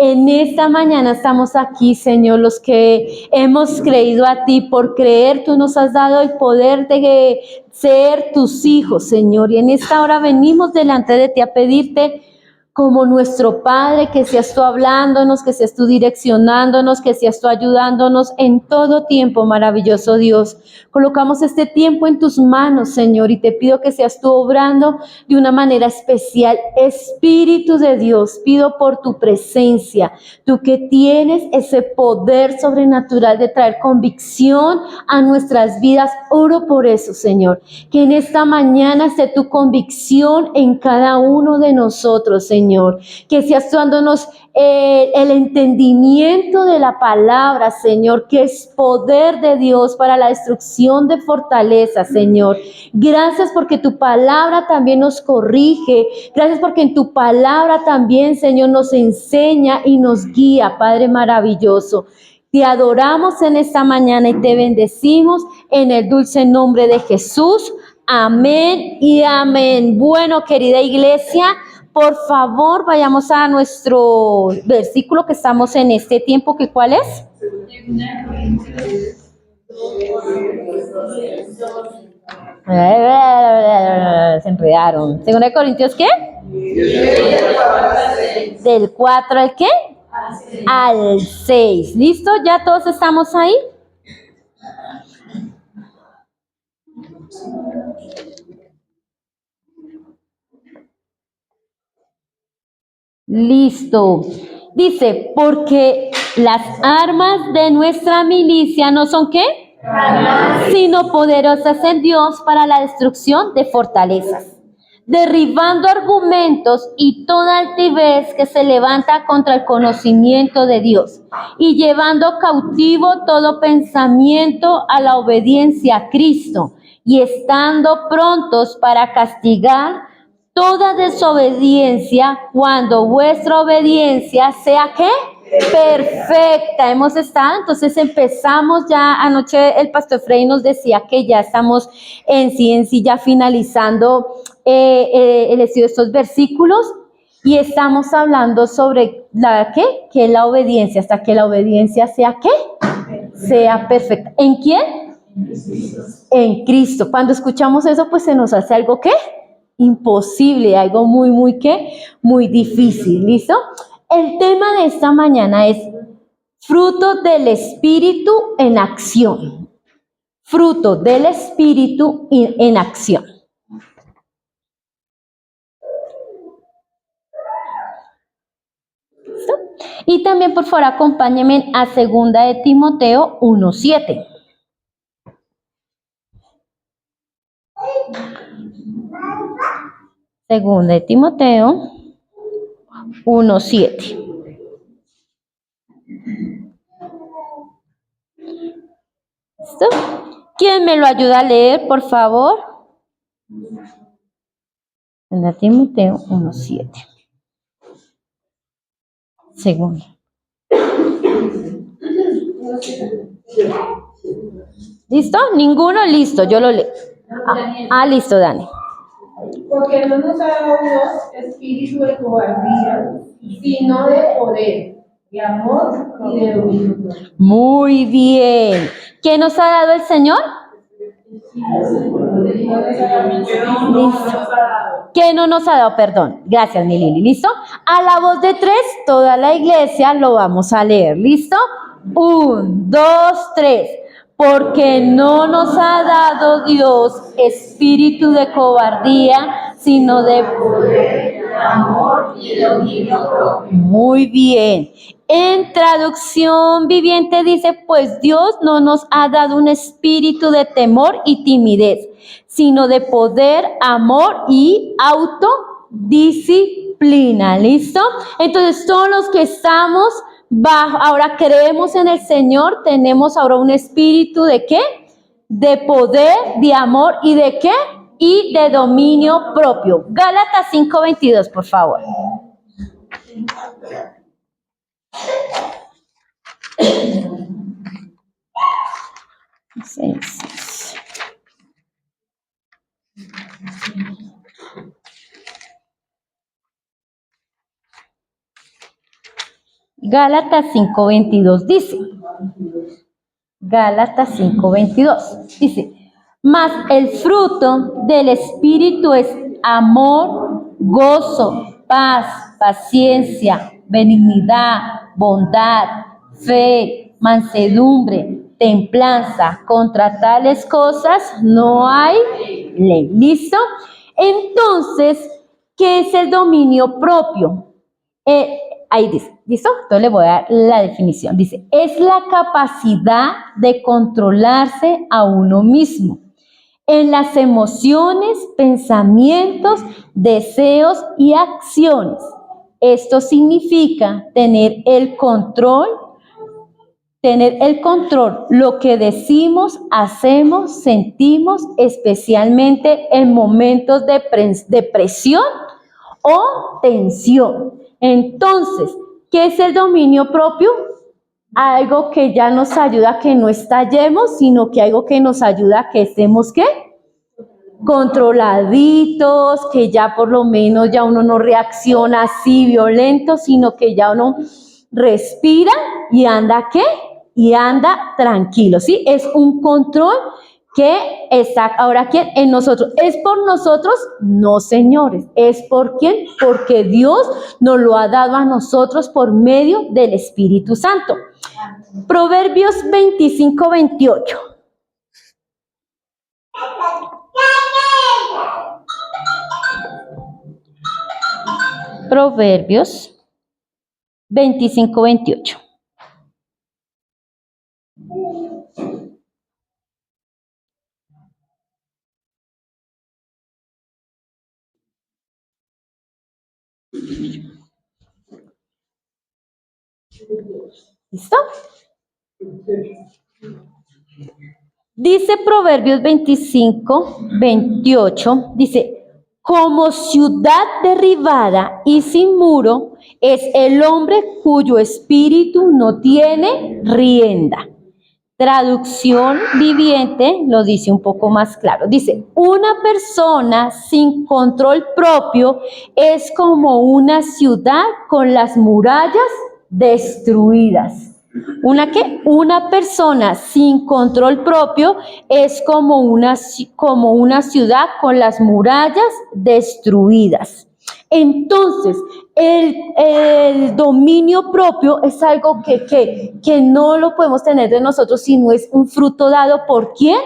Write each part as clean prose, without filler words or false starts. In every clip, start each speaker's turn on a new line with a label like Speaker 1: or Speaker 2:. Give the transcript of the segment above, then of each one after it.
Speaker 1: En esta mañana estamos aquí, Señor, los que hemos creído a ti. Por creer, tú nos has dado el poder de ser tus hijos, Señor. Y en esta hora venimos delante de ti a pedirte, como nuestro Padre, que seas tú hablándonos, que seas tú direccionándonos, que seas tú ayudándonos en todo tiempo, maravilloso Dios. Colocamos este tiempo en tus manos, Señor, y te pido que seas tú obrando de una manera especial. Espíritu de Dios, pido por tu presencia, tú que tienes ese poder sobrenatural de traer convicción a nuestras vidas. Oro por eso, Señor, que en esta mañana esté tu convicción en cada uno de nosotros, Señor, que seas tú dándonos el entendimiento de la palabra, Señor, que es poder de Dios para la destrucción de fortalezas, Señor. Gracias porque tu palabra también nos corrige. Gracias porque en tu palabra también, Señor, nos enseña y nos guía, Padre maravilloso. Te adoramos en esta mañana y te bendecimos en el dulce nombre de Jesús. Amén y amén. Bueno, querida iglesia, por favor, vayamos a nuestro versículo que estamos en este tiempo, que ¿cuál es? Se enredaron. ¿Segunda de Corintios qué? Del 4 al qué? Al 6. ¿Listo? ¿Ya todos estamos ahí? Listo. Dice, porque las armas de nuestra milicia no son ¿qué? Sino poderosas en Dios para la destrucción de fortalezas, derribando argumentos y toda altivez que se levanta contra el conocimiento de Dios, y llevando cautivo todo pensamiento a la obediencia a Cristo, y estando prontos para castigar toda desobediencia cuando vuestra obediencia sea ¿qué? Perfecta. Hemos estado, entonces empezamos ya anoche, el pastor Frey nos decía que ya estamos en sí ya finalizando el estudio de estos versículos, y estamos hablando sobre la ¿qué? Que es la obediencia, hasta que la obediencia sea ¿qué? Sea perfecta. ¿En quién? En Cristo. Cuando escuchamos eso, pues se nos hace algo ¿qué? Imposible, algo muy ¿qué? Muy difícil, ¿listo? El tema de esta mañana es fruto del Espíritu en acción. Fruto del Espíritu en acción. ¿Listo? Y también, por favor, acompáñenme a 2 de Timoteo 1:7. Segunda de Timoteo 1:7. ¿Listo? ¿Quién me lo ayuda a leer, por favor? Segunda de Timoteo 1:7. Segundo. ¿Listo? ¿Ninguno? Listo, yo lo leo. Listo, Dani.
Speaker 2: Porque no nos ha dado Dios espíritu de cobardía, sino de poder, de amor y de dominio.
Speaker 1: Muy bien. ¿Qué nos ha dado el Señor? Listo. ¿Qué no nos ha dado? Perdón. Gracias, mi Lili. ¿Listo? A la voz de 3, toda la iglesia lo vamos a leer. ¿Listo? 1, 2, 3. Porque no nos ha dado Dios espíritu de cobardía, sino de poder, amor y de dominio propio. Muy bien. En traducción viviente dice, pues Dios no nos ha dado un espíritu de temor y timidez, sino de poder, amor y autodisciplina. ¿Listo? Entonces, todos los que estamos ahora creemos en el Señor, tenemos ahora un espíritu ¿de qué? De poder, de amor y ¿de qué? Y de dominio propio. Gálatas 5:22, por favor. Sí. Gálatas 5:22 dice, Gálatas 5:22 dice, mas el fruto del Espíritu es amor, gozo, paz, paciencia, benignidad, bondad, fe, mansedumbre, templanza. Contra tales cosas no hay ley. ¿Listo? Entonces, ¿qué es el dominio propio? Ahí dice, ¿listo? Entonces le voy a dar la definición. Dice, es la capacidad de controlarse a uno mismo en las emociones, pensamientos, deseos y acciones. Esto significa tener el control, lo que decimos, hacemos, sentimos, especialmente en momentos de presión o tensión. Entonces, ¿qué es el dominio propio? Algo que ya nos ayuda a que no estallemos, sino que algo que nos ayuda a que estemos, ¿qué? Controladitos, que ya por lo menos ya uno no reacciona así violento, sino que ya uno respira y anda, ¿qué? Y anda tranquilo, ¿sí? Es un control que está ahora, ¿quién? En nosotros. ¿Es por nosotros? No, señores. ¿Es por quién? Porque Dios nos lo ha dado a nosotros por medio del Espíritu Santo. Proverbios 25:28. Proverbios 25:28. ¿Listo? Dice Proverbios 25:28, dice, como ciudad derribada y sin muro es el hombre cuyo espíritu no tiene rienda. Traducción viviente lo dice un poco más claro. Dice, una persona sin control propio es como una ciudad con las murallas destruidas. ¿Una qué? Una persona sin control propio es como una ciudad con las murallas destruidas. Entonces, el dominio propio es algo que no lo podemos tener de nosotros, sino es un fruto dado ¿por quién?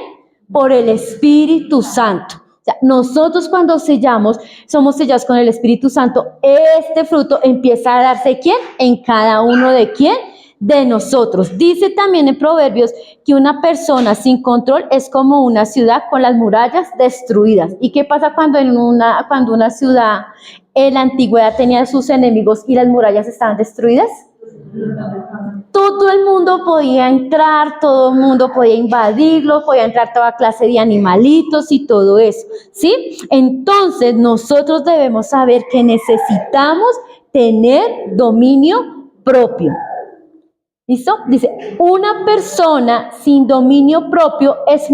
Speaker 1: Por el Espíritu Santo. O sea, nosotros cuando somos sellados con el Espíritu Santo, este fruto empieza a darse ¿quién? En cada uno de quién? De nosotros. Dice también en Proverbios que una persona sin control es como una ciudad con las murallas destruidas. ¿Y qué pasa cuando una ciudad en la antigüedad tenía sus enemigos y las murallas estaban destruidas? Todo el mundo podía entrar, todo el mundo podía invadirlo, podía entrar toda clase de animalitos y todo eso, ¿sí? Entonces nosotros debemos saber que necesitamos tener dominio propio. ¿Listo? Dice, una persona sin dominio propio es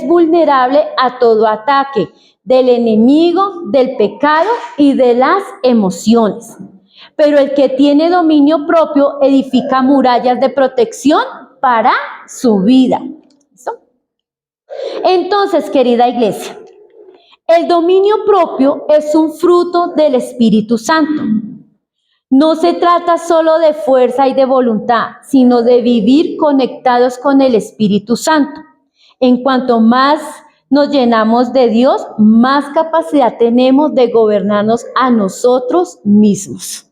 Speaker 1: vulnerable a todo ataque del enemigo, del pecado y de las emociones. Pero el que tiene dominio propio edifica murallas de protección para su vida. ¿Listo? Entonces, querida iglesia, el dominio propio es un fruto del Espíritu Santo. No se trata solo de fuerza y de voluntad, sino de vivir conectados con el Espíritu Santo. En cuanto más nos llenamos de Dios, más capacidad tenemos de gobernarnos a nosotros mismos.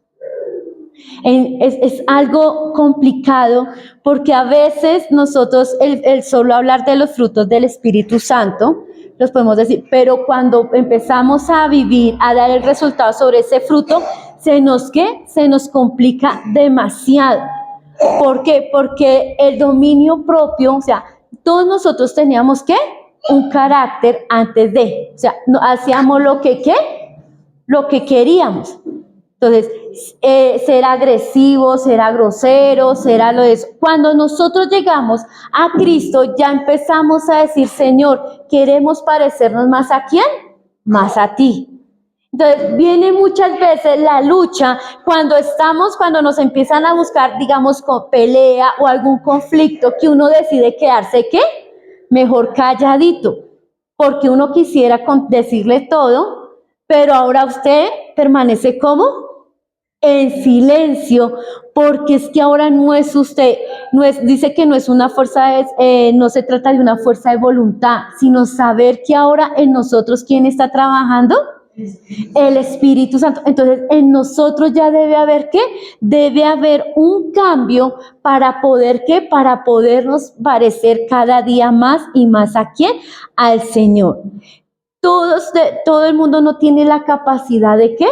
Speaker 1: Es algo complicado porque a veces nosotros, el solo hablar de los frutos del Espíritu Santo, los podemos decir, pero cuando empezamos a vivir, a dar el resultado sobre ese fruto, se nos complica demasiado. ¿Por qué? Porque el dominio propio, o sea, todos nosotros teníamos un carácter antes de, o sea, no, hacíamos lo que queríamos. Entonces, ser agresivo, ser grosero, ser lo de eso. Cuando nosotros llegamos a Cristo, ya empezamos a decir, Señor, queremos parecernos más a ¿quién? Más a ti. Entonces, viene muchas veces la lucha cuando nos empiezan a buscar, digamos, con pelea o algún conflicto, que uno decide quedarse, ¿qué? Mejor calladito, porque uno quisiera decirle todo, pero ahora usted permanece como en silencio, porque es que ahora no es usted, dice que no es una fuerza, no se trata de una fuerza de voluntad, sino saber que ahora en nosotros, ¿quién está trabajando? El Espíritu Santo. Entonces, en nosotros ya debe haber ¿qué? Debe haber un cambio para poder ¿qué? Para podernos parecer cada día más y más ¿a quién? Al Señor. Todo el mundo no tiene la capacidad de ¿qué?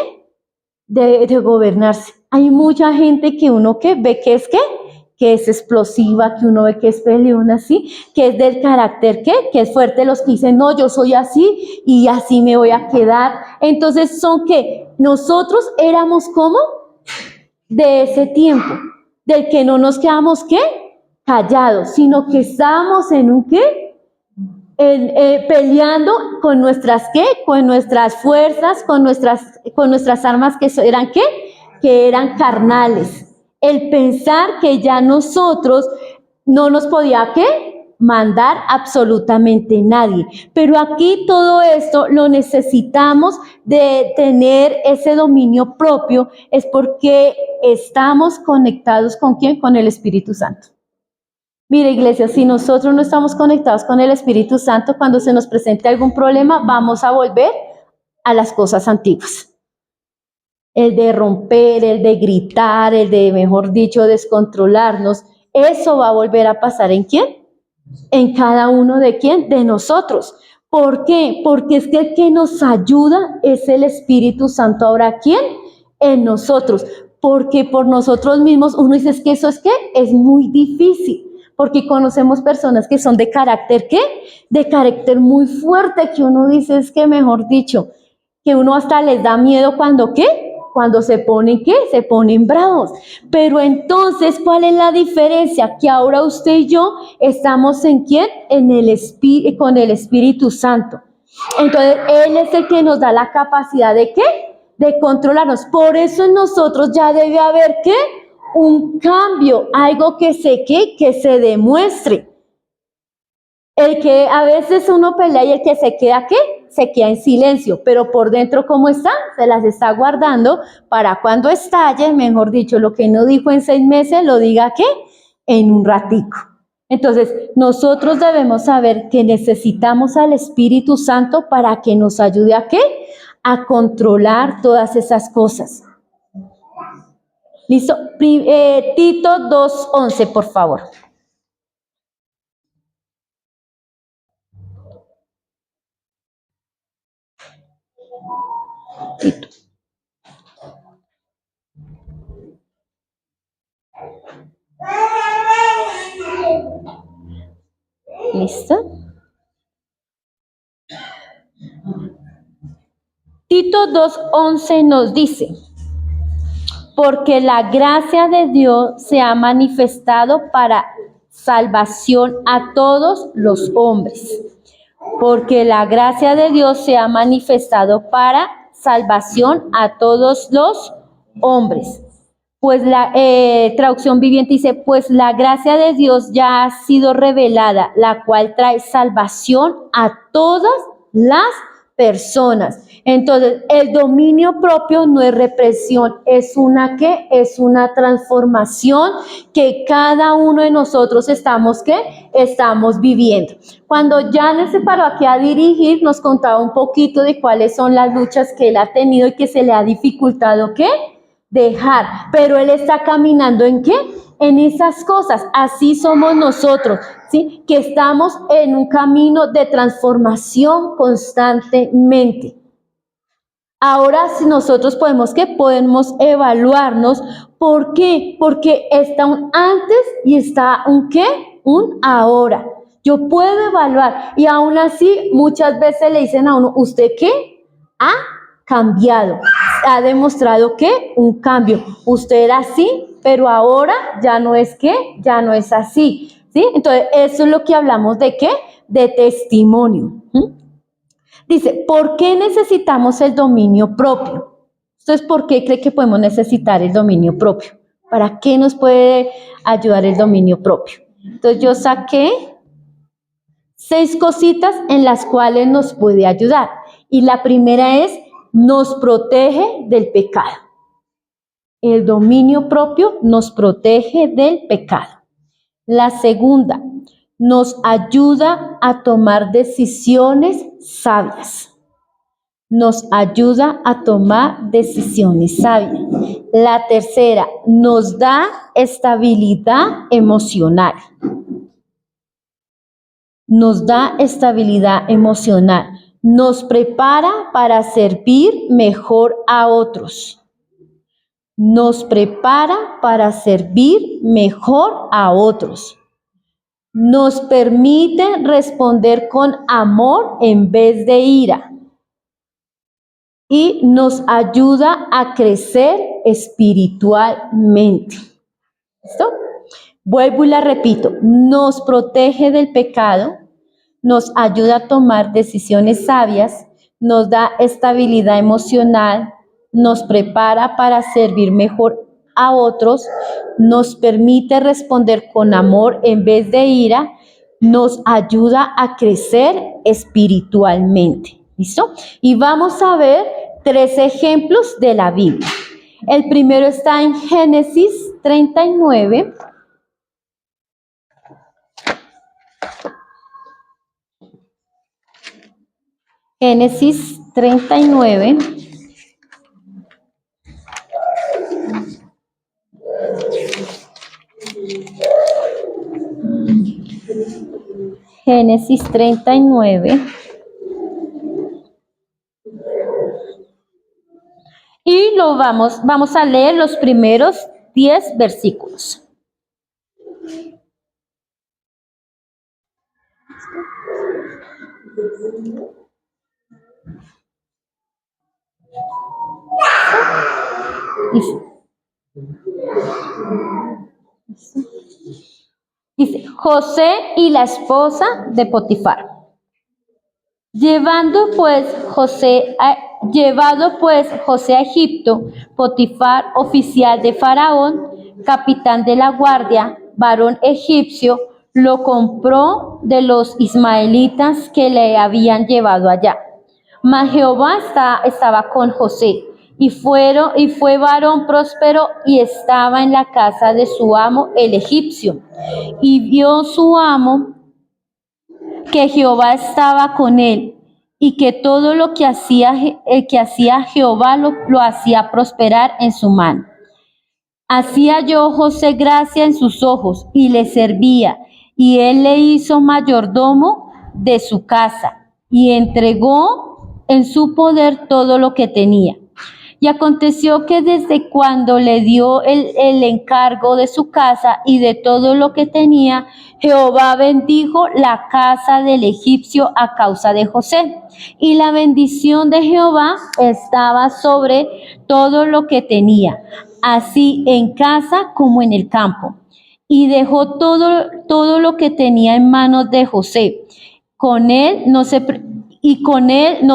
Speaker 1: De gobernarse. Hay mucha gente que uno que ve que es ¿qué? Que es explosiva, que uno ve que es peleona, ¿sí? Que es del carácter, ¿qué? Que es fuerte, los que dicen, no, yo soy así y así me voy a quedar. Entonces son que nosotros éramos como de ese tiempo, del que no nos quedamos, ¿qué? Callados, sino que estábamos en un ¿qué? Peleando con nuestras ¿qué? Con nuestras fuerzas, con nuestras armas que eran ¿qué? Que eran carnales. El pensar que ya nosotros no nos podía ¿qué? Mandar absolutamente nadie. Pero aquí todo esto lo necesitamos de tener ese dominio propio, es porque estamos conectados ¿con quién? Con el Espíritu Santo. Mire, iglesia, si nosotros no estamos conectados con el Espíritu Santo, cuando se nos presente algún problema, vamos a volver a las cosas antiguas. El de romper, el de gritar, el de, mejor dicho, descontrolarnos, eso va a volver a pasar ¿en quién? En cada uno de quién? De nosotros. ¿Por qué? Porque es que el que nos ayuda es el Espíritu Santo. Ahora, ¿quién? En nosotros. Porque por nosotros mismos, uno dice, es que eso es ¿qué? Es muy difícil. Porque conocemos personas que son de carácter, ¿qué? De carácter muy fuerte, que uno dice, es que mejor dicho, que uno hasta les da miedo cuando, ¿qué? Cuando se ponen, ¿qué? Se ponen bravos. Pero entonces, ¿cuál es la diferencia? Que ahora usted y yo estamos ¿en quién? Con el Espíritu Santo. Entonces, Él es el que nos da la capacidad de ¿qué? De controlarnos. Por eso en nosotros ya debe haber, ¿qué? Un cambio, algo que se demuestre. El que a veces uno pelea y el que se queda, ¿qué? Se queda en silencio, pero por dentro, ¿cómo está? Se las está guardando para cuando estalle, mejor dicho, lo que no dijo en 6 meses, lo diga, ¿qué? En un ratico. Entonces, nosotros debemos saber que necesitamos al Espíritu Santo para que nos ayude a ¿qué? A controlar todas esas cosas. ¿Listo? Tito 2:11, por favor. Tito. ¿Listo? Tito 2:11 nos dice, porque la gracia de Dios se ha manifestado para salvación a todos los hombres. Porque la gracia de Dios se ha manifestado para salvación a todos los hombres. Pues la traducción viviente dice, pues la gracia de Dios ya ha sido revelada, la cual trae salvación a todas las personas. Entonces, el dominio propio no es represión, es una ¿qué? Es una transformación que cada uno de nosotros estamos ¿qué? Estamos viviendo. Cuando Janet se paró aquí a dirigir, nos contaba un poquito de cuáles son las luchas que él ha tenido y que se le ha dificultado ¿qué? Dejar, pero él está caminando ¿en qué? En esas cosas. Así somos nosotros, ¿sí? Que estamos en un camino de transformación constantemente. Ahora si nosotros podemos, ¿qué? Podemos evaluarnos. ¿Por qué? Porque está un antes y está un ¿qué? Un ahora. Yo puedo evaluar y aún así muchas veces le dicen a uno, ¿usted qué? Ha cambiado, ha demostrado que un cambio. Usted era así, pero ahora ya no es ¿qué? Ya no es así, ¿sí? Entonces eso es lo que hablamos de ¿qué? De testimonio. Dice, ¿por qué necesitamos el dominio propio? Entonces, ¿por qué cree que podemos necesitar el dominio propio? ¿Para qué nos puede ayudar el dominio propio? Entonces, yo saqué 6 cositas en las cuales nos puede ayudar. Y la primera es, nos protege del pecado. El dominio propio nos protege del pecado. La segunda, nos ayuda a tomar decisiones sabias. Nos ayuda a tomar decisiones sabias. La tercera, nos da estabilidad emocional. Nos da estabilidad emocional. Nos prepara para servir mejor a otros. Nos prepara para servir mejor a otros. Nos permite responder con amor en vez de ira. Y nos ayuda a crecer espiritualmente. ¿Listo? Vuelvo y la repito. Nos protege del pecado, nos ayuda a tomar decisiones sabias, nos da estabilidad emocional, nos prepara para servir mejor a otros, nos permite responder con amor en vez de ira, nos ayuda a crecer espiritualmente. ¿Listo? Y vamos a ver 3 ejemplos de la Biblia. El primero está en Génesis 39. Génesis 39. Génesis 39. Y vamos a leer los primeros 10 versículos. Dice, José y la esposa de Potifar. Llevado pues José a Egipto, Potifar, oficial de Faraón, capitán de la guardia, varón egipcio, lo compró de los ismaelitas que le habían llevado allá. Mas Jehová estaba con José, y fue varón próspero y estaba en la casa de su amo el egipcio. Y vio su amo que Jehová estaba con él, y que todo lo que hacía Jehová lo hacía prosperar en su mano. Hacía yo José gracia en sus ojos, y le servía, y él le hizo mayordomo de su casa, y entregó en su poder todo lo que tenía. Y aconteció que desde cuando le dio el encargo de su casa y de todo lo que tenía, Jehová bendijo la casa del egipcio a causa de José. Y la bendición de Jehová estaba sobre todo lo que tenía, así en casa como en el campo. Y dejó todo lo que tenía en manos de José. Con él no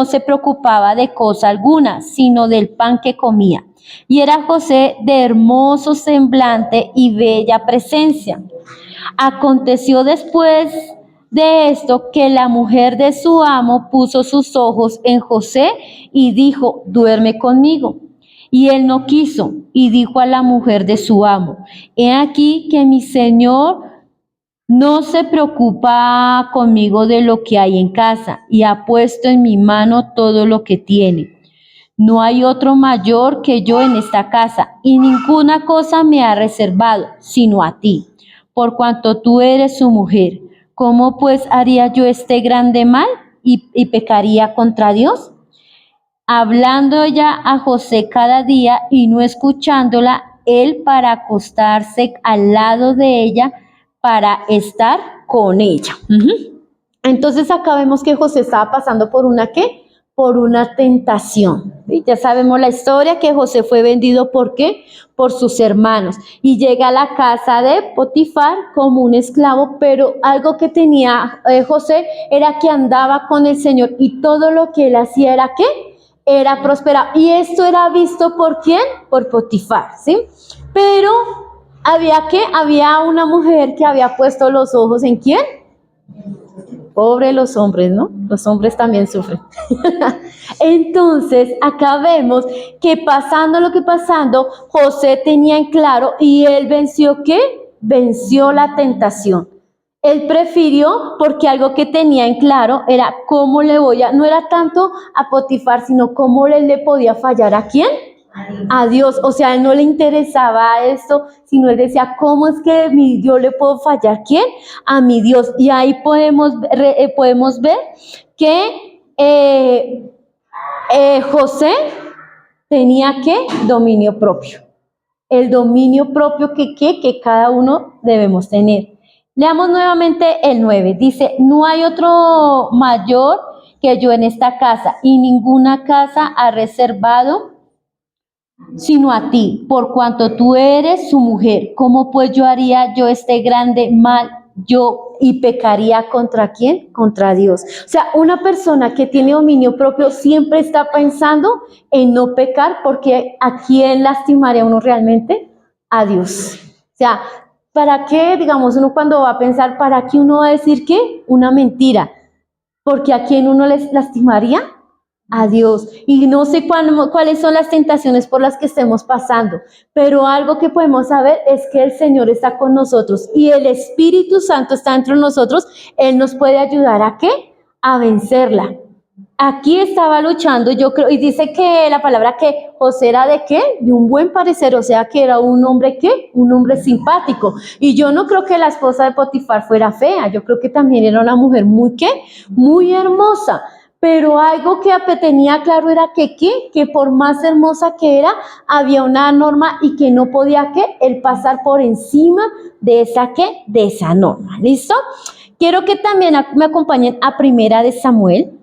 Speaker 1: se preocupaba de cosa alguna, sino del pan que comía. Y era José de hermoso semblante y bella presencia. Aconteció después de esto que la mujer de su amo puso sus ojos en José y dijo, duerme conmigo. Y él no quiso, y dijo a la mujer de su amo, he aquí que mi señor no se preocupa conmigo de lo que hay en casa, y ha puesto en mi mano todo lo que tiene. No hay otro mayor que yo en esta casa, y ninguna cosa me ha reservado, sino a ti, por cuanto tú eres su mujer. ¿Cómo pues haría yo este grande mal y pecaría contra Dios? Hablando ella a José cada día y no escuchándola, él para acostarse al lado de ella, para estar con ella. Entonces acá vemos que José estaba pasando por una ¿qué? Por una tentación. ¿Sí? ¿sí? Ya sabemos la historia que José fue vendido, ¿por qué? Por sus hermanos. Y llega a la casa de Potifar como un esclavo, pero algo que tenía José era que andaba con el Señor y todo lo que él hacía era ¿qué? Era prosperado. Y esto era visto ¿por quién? Por Potifar, ¿sí? Pero había una mujer que había puesto los ojos ¿en quién? Pobre los hombres, ¿no? Los hombres también sufren. Entonces, acá vemos que pasando lo que pasando, José tenía en claro y él venció ¿qué? Venció la tentación. Él prefirió, porque algo que tenía en claro era cómo no era tanto a Potifar, sino cómo él le podía fallar ¿a quién? A Dios. O sea, a él no le interesaba esto, sino él decía, ¿cómo es que yo le puedo fallar? ¿Quién? A mi Dios. Y ahí podemos ver que José tenía ¿qué? Dominio propio. El dominio propio que cada uno debemos tener. Leamos nuevamente el 9. Dice, no hay otro mayor que yo en esta casa, y ninguna casa ha reservado sino a ti, por cuanto tú eres su mujer. ¿Cómo pues yo haría yo este grande mal y pecaría contra quién? Contra Dios. O sea, una persona que tiene dominio propio siempre está pensando en no pecar, porque ¿a quién lastimaría uno realmente? A Dios. O sea, ¿para qué, digamos, uno cuando va a pensar, para qué uno va a decir qué? Una mentira. Porque ¿a quién uno les lastimaría? A Dios. Y no sé cuáles son las tentaciones por las que estemos pasando, pero algo que podemos saber es que el Señor está con nosotros y el Espíritu Santo está entre nosotros. Él nos puede ayudar ¿a qué? A vencerla. Aquí estaba luchando, yo creo, y dice que la palabra que José era de qué? De un buen parecer, o sea que era un hombre ¿qué? Un hombre simpático. Y yo no creo que la esposa de Potifar fuera fea, yo creo que también era una mujer muy ¿qué? Muy hermosa. Pero algo que tenía claro era que por más hermosa que era, había una norma y que no podía ¿qué? El pasar por encima de esa ¿qué? De esa norma. ¿Listo? Quiero que también me acompañen a Primera de Samuel.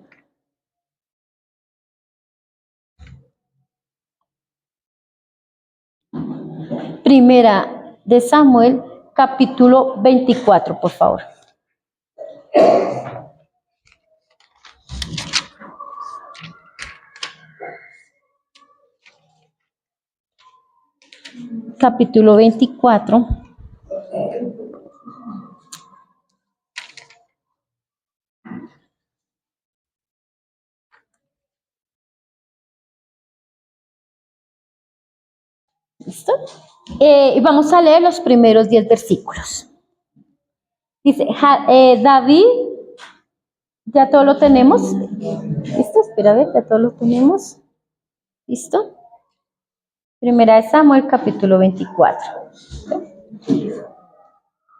Speaker 1: Primera de Samuel, capítulo 24, por favor. Capítulo 24. ¿Listo? Y vamos a leer los primeros 10 versículos. Dice, David, ya todo lo tenemos. ¿Listo? Espera, a ver, ya todo lo tenemos. ¿Listo? Primera de Samuel, capítulo 24.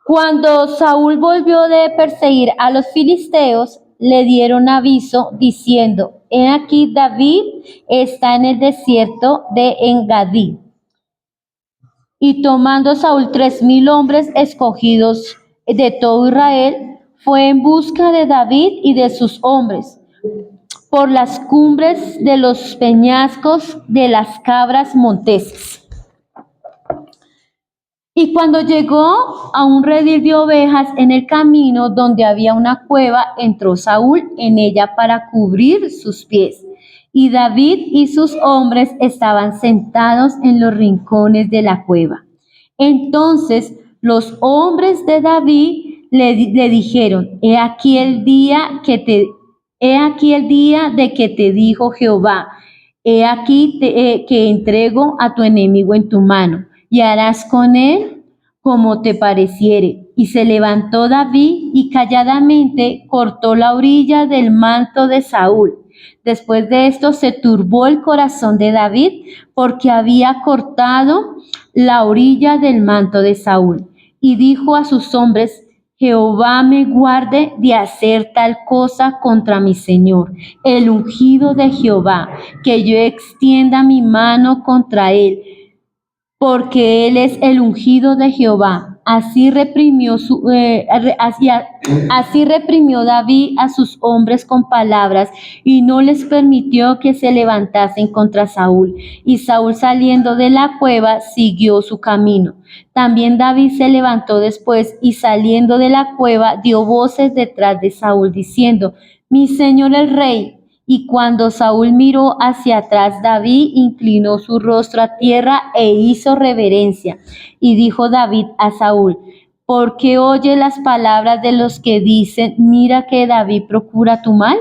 Speaker 1: Cuando Saúl volvió de perseguir a los filisteos, le dieron aviso diciendo, he aquí David está en el desierto de Engadí. Y tomando Saúl 3,000 hombres escogidos de todo Israel, fue en busca de David y de sus hombres por las cumbres de los peñascos de las cabras monteses. Y cuando llegó a un redil de ovejas en el camino donde había una cueva, entró Saúl en ella para cubrir sus pies. Y David y sus hombres estaban sentados en los rincones de la cueva. Entonces los hombres de David le dijeron, he aquí el día de que te dijo Jehová, he aquí que entrego a tu enemigo en tu mano, y harás con él como te pareciere. Y se levantó David y calladamente cortó la orilla del manto de Saúl. Después de esto se turbó el corazón de David porque había cortado la orilla del manto de Saúl. Y dijo a sus hombres, Jehová me guarde de hacer tal cosa contra mi Señor, el ungido de Jehová, que yo extienda mi mano contra él, porque él es el ungido de Jehová. Así así reprimió David a sus hombres con palabras y no les permitió que se levantasen contra Saúl. Y Saúl, saliendo de la cueva, siguió su camino. También David se levantó después y, saliendo de la cueva, dio voces detrás de Saúl diciendo: Mi señor el rey. Y cuando Saúl miró hacia atrás, David inclinó su rostro a tierra e hizo reverencia. Y dijo David a Saúl: ¿Por qué oye las palabras de los que dicen, mira que David procura tu mal?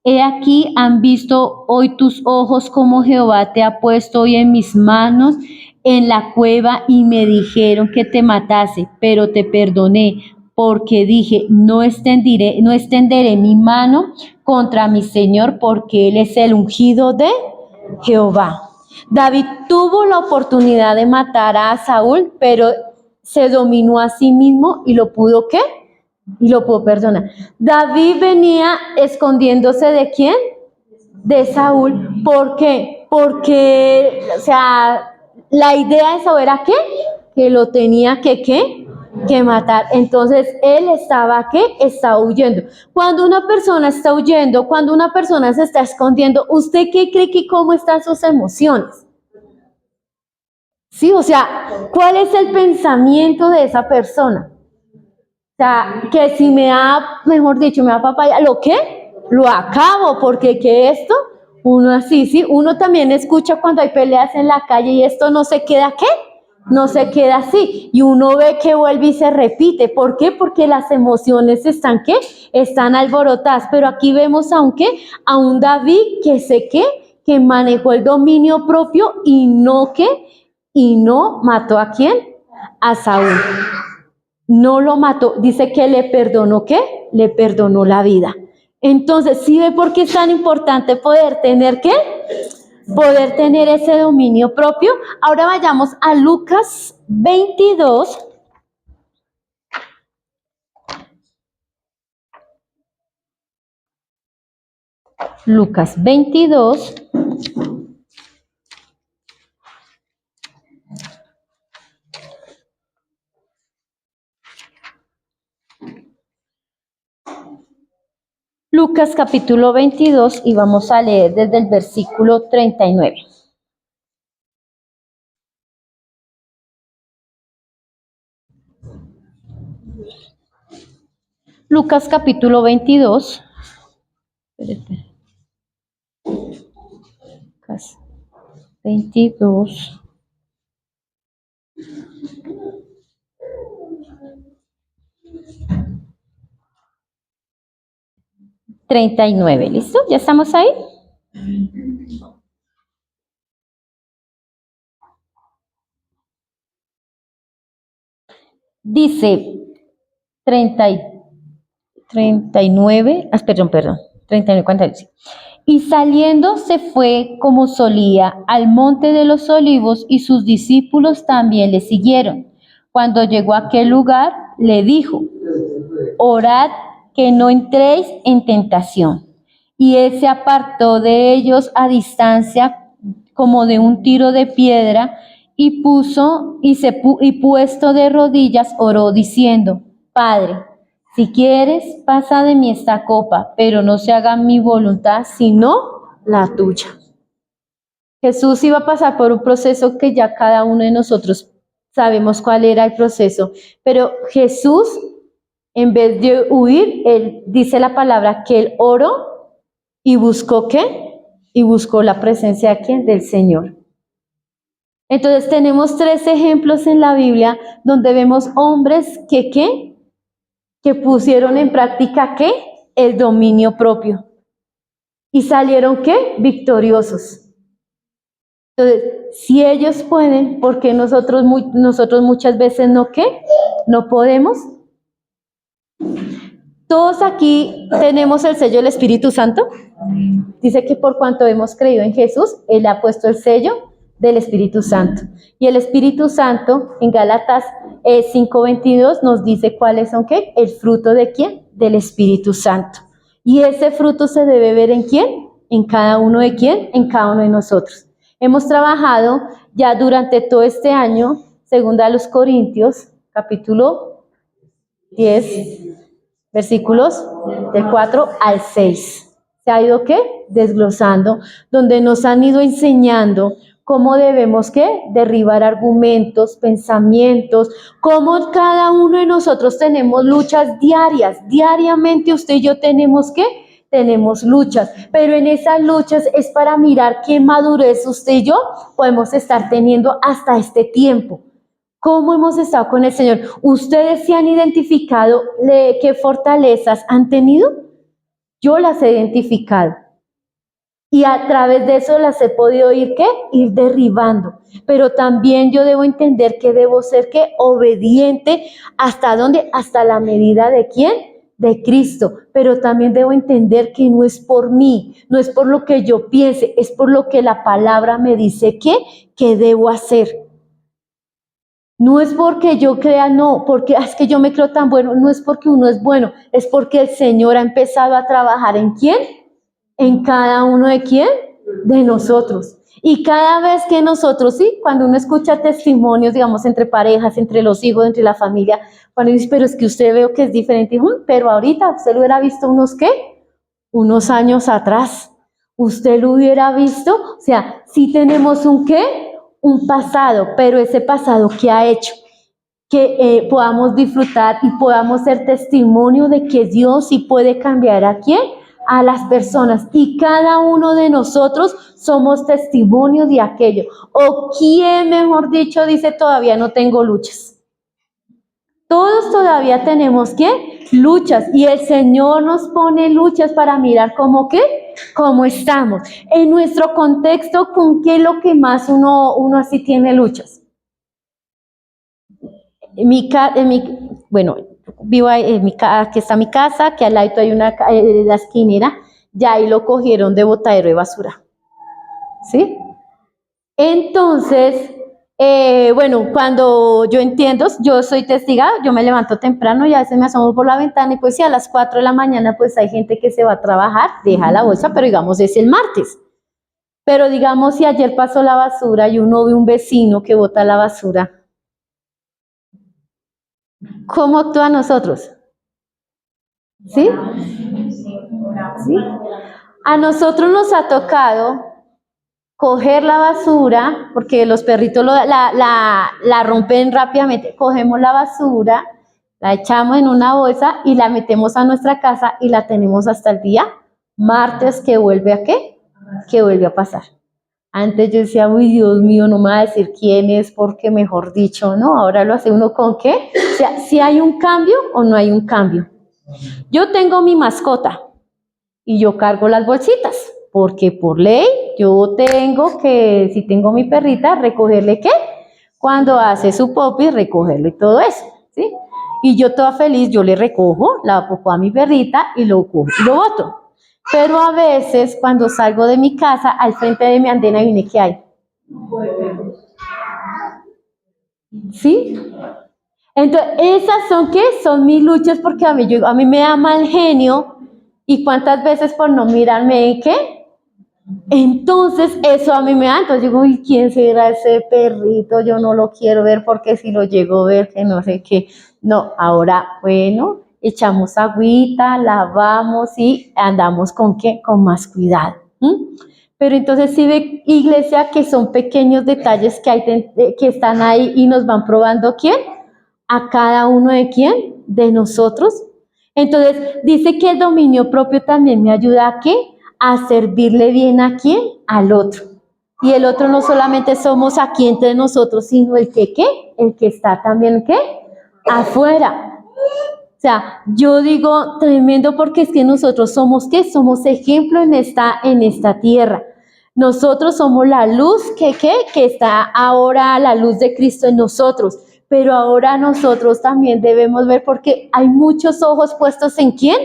Speaker 1: He aquí, han visto hoy tus ojos como Jehová te ha puesto hoy en mis manos en la cueva, y me dijeron que te matase, pero te perdoné, porque dije, no extenderé mi mano contra mi Señor, porque Él es el ungido de Jehová. David tuvo la oportunidad de matar a Saúl, pero se dominó a sí mismo y lo pudo, ¿qué? Y lo pudo perdonar. David venía escondiéndose ¿de quién? De Saúl. ¿Por qué? Porque, o sea, la idea de Saúl era ¿qué? Que lo tenía ¿qué? Que matar. Entonces, él estaba ¿qué? Está huyendo. Cuando una persona está huyendo, cuando una persona se está escondiendo, ¿usted qué cree que cómo están sus emociones? Sí, o sea, ¿cuál es el pensamiento de esa persona? O sea, que si me da, mejor dicho, me da papaya, ¿lo qué? Lo acabo, porque ¿qué esto? Uno así, sí, uno también escucha cuando hay peleas en la calle y esto no se queda, ¿qué? No se queda así. Y uno ve que vuelve y se repite. ¿Por qué? Porque las emociones están, ¿qué? Están alborotadas. Pero aquí vemos a un, ¿qué? A un David que sé qué, que manejó el dominio propio y no, ¿qué? Y no mató ¿a quién? A Saúl. No lo mató, dice que le perdonó, ¿qué? Le perdonó la vida. Entonces, ¿sí ve por qué es tan importante poder tener qué? Poder tener ese dominio propio. Ahora vayamos a Lucas 22. Lucas 22. Lucas capítulo 22 y vamos a leer desde el versículo 39. Lucas capítulo 22. Lucas 22. 39, ¿listo? ¿Ya estamos ahí? Dice 39, perdón, 39, 40. Y saliendo se fue como solía al monte de los olivos, y sus discípulos también le siguieron. Cuando llegó a aquel lugar, le dijo: orad que no entréis en tentación. Y él se apartó de ellos a distancia como de un tiro de piedra, y puesto de rodillas oró diciendo: Padre, si quieres, pasa de mí esta copa, pero no se haga mi voluntad, sino la tuya. Jesús iba a pasar por un proceso que ya cada uno de nosotros sabemos cuál era el proceso, pero Jesús, en vez de huir, él dice la palabra que él oró y buscó ¿qué? Y buscó la presencia de ¿quién? Del Señor. Entonces tenemos 3 ejemplos en la Biblia donde vemos hombres que ¿qué? Que pusieron en práctica ¿qué? El dominio propio. ¿Y salieron qué? Victoriosos. Entonces, si ellos pueden, ¿por qué nosotros muchas veces no qué? No podemos. Todos aquí tenemos el sello del Espíritu Santo. Dice que por cuanto hemos creído en Jesús, Él ha puesto el sello del Espíritu Santo. Y el Espíritu Santo, en Gálatas 5:22, nos dice cuáles son ¿qué? El fruto de ¿quién? Del Espíritu Santo. Y ese fruto se debe ver ¿en quién? En cada uno de ¿quién? En cada uno de nosotros. Hemos trabajado ya durante todo este año, según a los Corintios, capítulo 10, versículos del 4 al 6. Se ha ido, ¿qué? Desglosando, donde nos han ido enseñando cómo debemos, ¿qué? Derribar argumentos, pensamientos, cómo cada uno de nosotros tenemos luchas diarias. Diariamente usted y yo tenemos, ¿qué? Tenemos luchas, pero en esas luchas es para mirar qué madurez usted y yo podemos estar teniendo hasta este tiempo. ¿Cómo hemos estado con el Señor? ¿Ustedes se han identificado qué fortalezas han tenido? Yo las he identificado. Y a través de eso las he podido ir, ¿qué? Ir derribando. Pero también yo debo entender que debo ser, ¿qué? Obediente. ¿Hasta dónde? Hasta la medida de ¿quién? De Cristo. Pero también debo entender que no es por mí, no es por lo que yo piense, es por lo que la palabra me dice que debo hacer. No es porque yo crea, no, porque es que yo me creo tan bueno, no es porque uno es bueno, es porque el Señor ha empezado a trabajar ¿en quién? En cada uno de quién? De nosotros. Y cada vez que nosotros, sí, cuando uno escucha testimonios, digamos, entre parejas, entre los hijos, entre la familia, cuando dice, pero es que usted veo que es diferente, pero ahorita usted lo hubiera visto unos, ¿qué? Unos años atrás. Usted lo hubiera visto, o sea, sí tenemos un ¿qué? Un pasado, pero ese pasado ¿qué ha hecho? Que podamos disfrutar y podamos ser testimonio de que Dios sí puede cambiar ¿a quién? A las personas. Y cada uno de nosotros somos testimonio de aquello. O quién, mejor dicho, dice todavía no tengo luchas. Todos todavía tenemos ¿qué? Luchas. Y el Señor nos pone luchas para mirar cómo ¿qué? Cómo estamos. En nuestro contexto, ¿con qué es lo que más uno así tiene luchas? Bueno, vivo ahí, aquí está mi casa, que al lado hay la esquinera, ya ahí lo cogieron de botadero de basura. ¿Sí? Entonces, bueno, cuando yo entiendo, yo soy testiga, yo me levanto temprano y a veces me asomo por la ventana y pues si a las 4 de la mañana pues hay gente que se va a trabajar, deja la bolsa, pero digamos es el martes. Pero digamos si ayer pasó la basura y uno ve un vecino que bota la basura, ¿cómo actúa nosotros? ¿Sí? ¿Sí? A nosotros nos ha tocado coger la basura, porque los perritos la rompen rápidamente, cogemos la basura, la echamos en una bolsa y la metemos a nuestra casa y la tenemos hasta el día martes que vuelve a ¿qué? Que vuelve a pasar. Antes yo decía, uy, Dios mío, no me va a decir quién es, porque mejor dicho, ¿no? Ahora lo hace uno con ¿qué? O sea, si hay un cambio o no hay un cambio. Yo tengo mi mascota y yo cargo las bolsitas, porque por ley yo tengo que, si tengo mi perrita, recogerle ¿qué? Cuando hace su popis, recogerle y todo eso, ¿sí? Y yo toda feliz, yo le recojo la popó a mi perrita y lo cojo y lo boto. Pero a veces cuando salgo de mi casa, al frente de mi andena, ¿viene qué hay? ¿Sí? Entonces, esas son ¿qué? Son mis luchas porque a mí me da mal genio y cuántas veces por no mirarme ¿qué? Entonces, eso a mí me da, entonces digo, uy, ¿quién será ese perrito? Yo no lo quiero ver porque si lo llego a ver, que no sé qué. No, ahora, bueno, echamos agüita, lavamos y andamos ¿con qué? Con más cuidado. Pero entonces sí ve, iglesia, que son pequeños detalles que están ahí y nos van probando ¿quién? A cada uno de quién, de nosotros. Entonces dice que el dominio propio también me ayuda a ¿qué? A servirle bien a quién, al otro. Y el otro no solamente somos aquí entre nosotros, sino el que ¿qué? El que está también ¿qué? Afuera. O sea, yo digo tremendo porque es que nosotros somos ¿qué? Somos ejemplo en esta tierra. Nosotros somos la luz que está ahora la luz de Cristo en nosotros. Pero ahora nosotros también debemos ver porque hay muchos ojos puestos ¿en quién?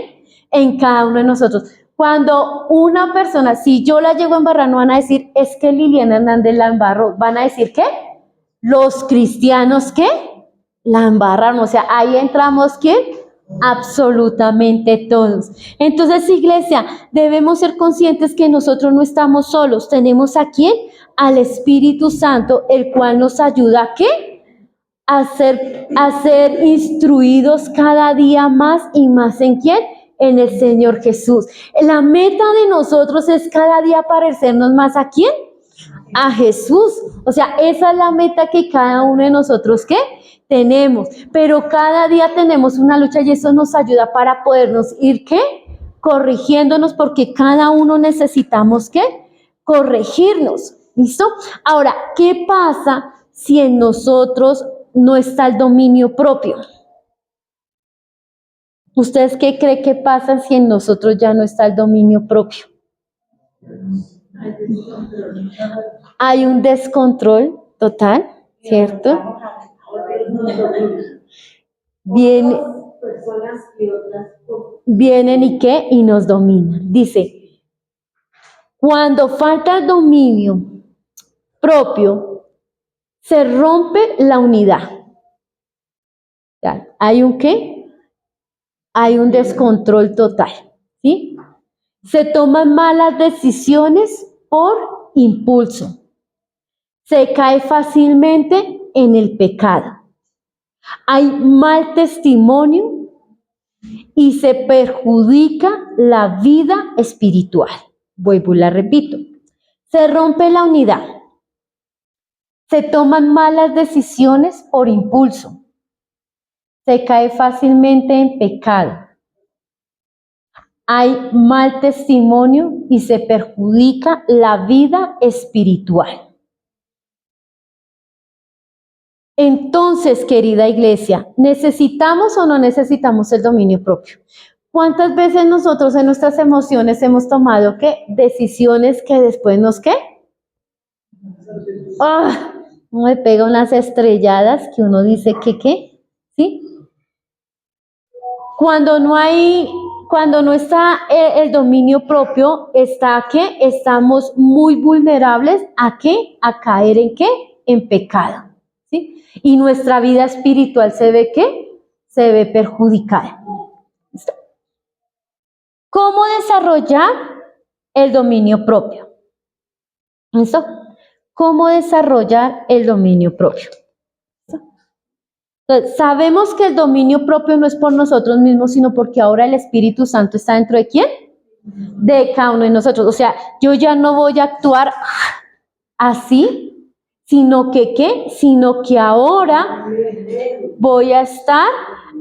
Speaker 1: En cada uno de nosotros. Cuando una persona, si yo la llego a embarrar, no van a decir, es que Liliana Hernández la embarró. Van a decir, ¿qué? Los cristianos, ¿qué? La embarraron. O sea, ahí entramos, ¿quién? Absolutamente todos. Entonces, iglesia, debemos ser conscientes que nosotros no estamos solos. Tenemos a ¿quién? Al Espíritu Santo, el cual nos ayuda ¿a qué? a ser instruidos cada día más y más ¿en quién? En el Señor Jesús. La meta de nosotros es cada día parecernos más ¿a quién? A Jesús. O sea, esa es la meta que cada uno de nosotros ¿qué? Tenemos. Pero cada día tenemos una lucha y eso nos ayuda para podernos ir ¿qué? Corrigiéndonos porque cada uno necesitamos ¿qué? Corregirnos. ¿Listo? Ahora, ¿qué pasa si en nosotros no está el dominio propio? ¿Ustedes qué creen que pasa si en nosotros ya no está el dominio propio? Hay un descontrol total, ¿cierto? Vienen y qué, y nos dominan. Dice, cuando falta el dominio propio, se rompe la unidad. ¿Hay un qué? Hay un descontrol total, ¿sí? Se toman malas decisiones por impulso. Se cae fácilmente en el pecado. Hay mal testimonio y se perjudica la vida espiritual. Vuelvo y la repito. Se rompe la unidad. Se toman malas decisiones por impulso. Se cae fácilmente en pecado. Hay mal testimonio y se perjudica la vida espiritual. Entonces, querida iglesia, ¿necesitamos o no necesitamos el dominio propio? ¿Cuántas veces nosotros en nuestras emociones hemos tomado qué? Decisiones que después nos ¿qué? ¡Ah! Me pega unas estrelladas que uno dice que ¿qué? ¿Sí? Cuando no está el dominio propio, está ¿qué? Estamos muy vulnerables ¿a qué? A caer en ¿qué? En pecado, ¿sí? Y nuestra vida espiritual se ve ¿qué? Se ve perjudicada. ¿Listo? ¿Cómo desarrollar el dominio propio? ¿Listo? ¿Cómo desarrollar el dominio propio? Entonces, sabemos que el dominio propio no es por nosotros mismos, sino porque ahora el Espíritu Santo está dentro de ¿quién? De cada uno de nosotros. O sea, yo ya no voy a actuar así, sino que ¿qué? Sino que ahora voy a estar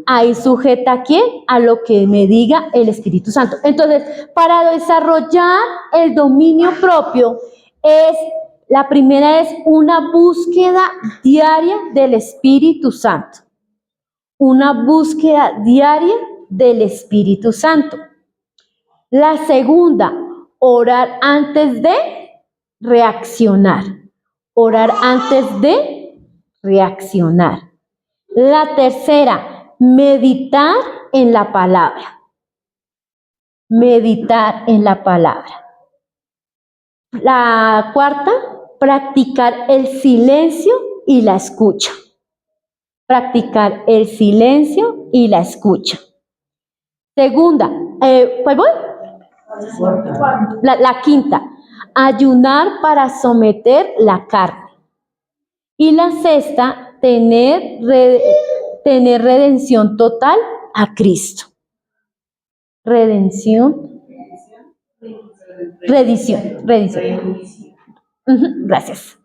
Speaker 1: ahí sujeta ¿a quién? A lo que me diga el Espíritu Santo. Entonces, para desarrollar el dominio propio, la primera es una búsqueda diaria del Espíritu Santo. Una búsqueda diaria del Espíritu Santo. La segunda, orar antes de reaccionar. Orar antes de reaccionar. La tercera, meditar en la palabra. Meditar en la palabra. La cuarta, practicar el silencio y la escucha. Practicar el silencio y la escucha. Segunda, ¿cuál voy? La quinta, ayunar para someter la carne. Y la sexta, tener redención total a Cristo. Redención. Gracias.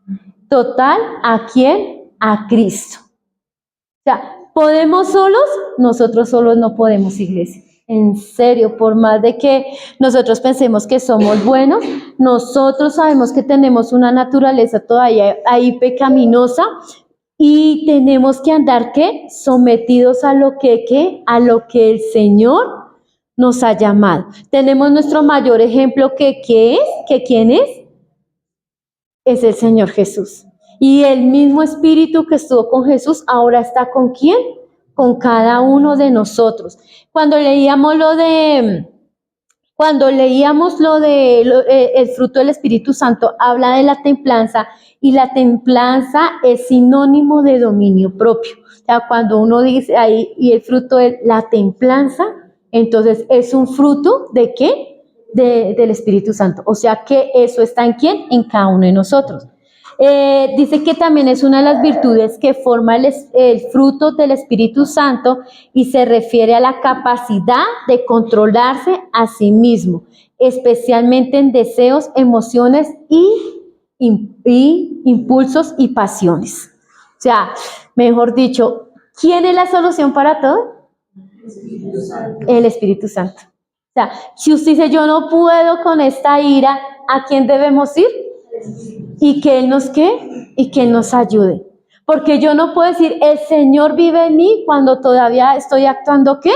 Speaker 1: Total, ¿a quién? A Cristo. O sea, ¿podemos solos? Nosotros solos no podemos, iglesia. En serio, por más de que nosotros pensemos que somos buenos, nosotros sabemos que tenemos una naturaleza todavía ahí pecaminosa y tenemos que andar, ¿qué? Sometidos a lo que, ¿qué? A lo que el Señor nos ha llamado. Tenemos nuestro mayor ejemplo que ¿qué es? ¿Que quién es? Es el Señor Jesús. Y el mismo Espíritu que estuvo con Jesús ahora está ¿con quién? Con cada uno de nosotros. Cuando leíamos el fruto del Espíritu Santo, habla de la templanza y la templanza es sinónimo de dominio propio. O sea, cuando uno dice ahí y el fruto es la templanza, entonces es un fruto ¿de qué? Del Espíritu Santo. O sea que eso está ¿en quién? En cada uno de nosotros. Dice que también es una de las virtudes que forma el fruto del Espíritu Santo y se refiere a la capacidad de controlarse a sí mismo, especialmente en deseos, emociones y impulsos y pasiones. O sea, mejor dicho, ¿quién es la solución para todo? El Espíritu Santo. O sea, si usted dice, yo no puedo con esta ira, ¿a quién debemos ir? Y que Él nos, ¿qué? Y que Él nos ayude. Porque yo no puedo decir, el Señor vive en mí cuando todavía estoy actuando, ¿qué?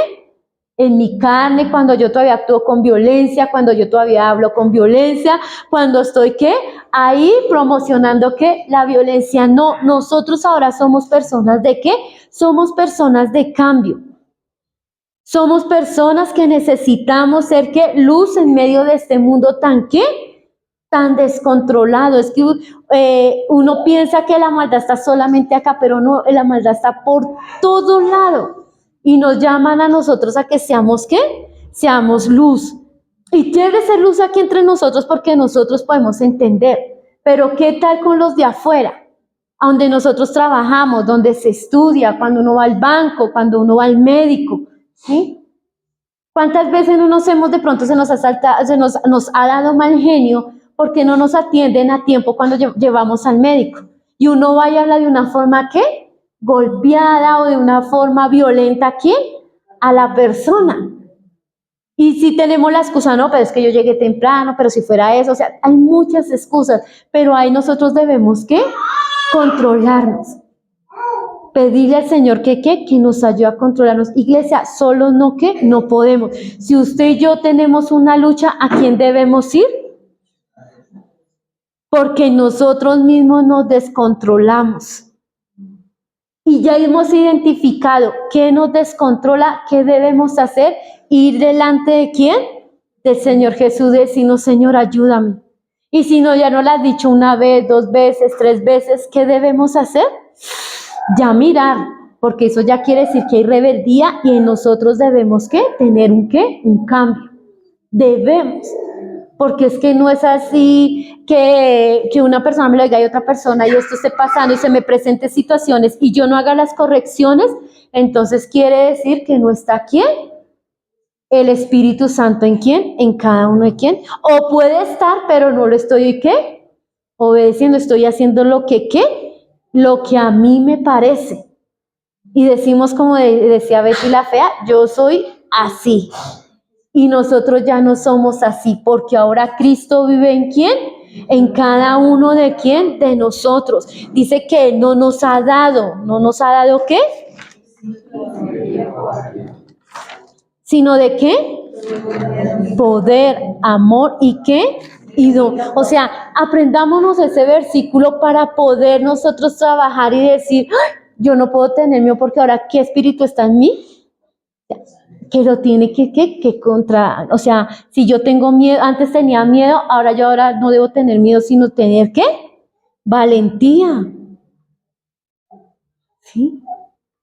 Speaker 1: En mi carne, cuando yo todavía actúo con violencia, cuando yo todavía hablo con violencia, cuando estoy, ¿qué? Ahí promocionando, ¿qué? La violencia. No, nosotros ahora somos personas de ¿qué? Somos personas de cambio. Somos personas que necesitamos ser, ¿qué? Luz en medio de este mundo tan, ¿qué? Tan descontrolado. Es que uno piensa que la maldad está solamente acá, pero no, la maldad está por todo lado. Y nos llaman a nosotros a que seamos, ¿qué? Seamos luz. Y tiene que ser luz aquí entre nosotros porque nosotros podemos entender. Pero ¿qué tal con los de afuera? A donde nosotros trabajamos, donde se estudia, cuando uno va al banco, cuando uno va al médico, ¿sí? ¿Cuántas veces no nos hemos, de pronto se nos ha saltado, nos ha dado mal genio porque no nos atienden a tiempo cuando llevamos al médico? Y uno va y habla de una forma, ¿qué? Golpeada o de una forma violenta, ¿a quién? A la persona. Y si tenemos la excusa, no, pero es que yo llegué temprano, pero si fuera eso, o sea, hay muchas excusas, pero ahí nosotros debemos, ¿qué? Controlarnos. Pedirle al Señor que nos ayude a controlarnos. Iglesia, solos no, ¿qué? No podemos. Si usted y yo tenemos una lucha, ¿a quién debemos ir? Porque nosotros mismos nos descontrolamos. Y ya hemos identificado qué nos descontrola, qué debemos hacer. Ir delante de ¿quién? Del Señor Jesús, decirnos, Señor, ayúdame. Y si no, ya no lo has dicho una vez, 2 veces, 3 veces, ¿qué debemos hacer? Ya mirar, porque eso ya quiere decir que hay rebeldía y en nosotros debemos ¿qué? Tener un ¿qué? Un cambio. Debemos, porque es que no es así que una persona me lo diga y otra persona y esto esté pasando y se me presenten situaciones y yo no haga las correcciones, entonces quiere decir que no está ¿quién? El Espíritu Santo en quién, en cada uno de quién, o puede estar, pero no lo estoy ¿qué? Obedeciendo, estoy haciendo lo que ¿qué? Lo que a mí me parece. Y decimos como decía Betty la Fea, yo soy así. Y nosotros ya no somos así, porque ahora Cristo vive en quién? En cada uno de quién? De nosotros. Dice que Él no nos ha dado, ¿no nos ha dado qué? Sino de qué? Poder, amor y qué? Y don. O sea, aprendámonos ese versículo para poder nosotros trabajar y decir, ¡ay! Yo no puedo tener miedo porque ahora ¿qué espíritu está en mí? Que lo tiene que contra, o sea, si yo tengo miedo, antes tenía miedo, ahora no debo tener miedo, sino tener ¿qué? Valentía. ¿Sí?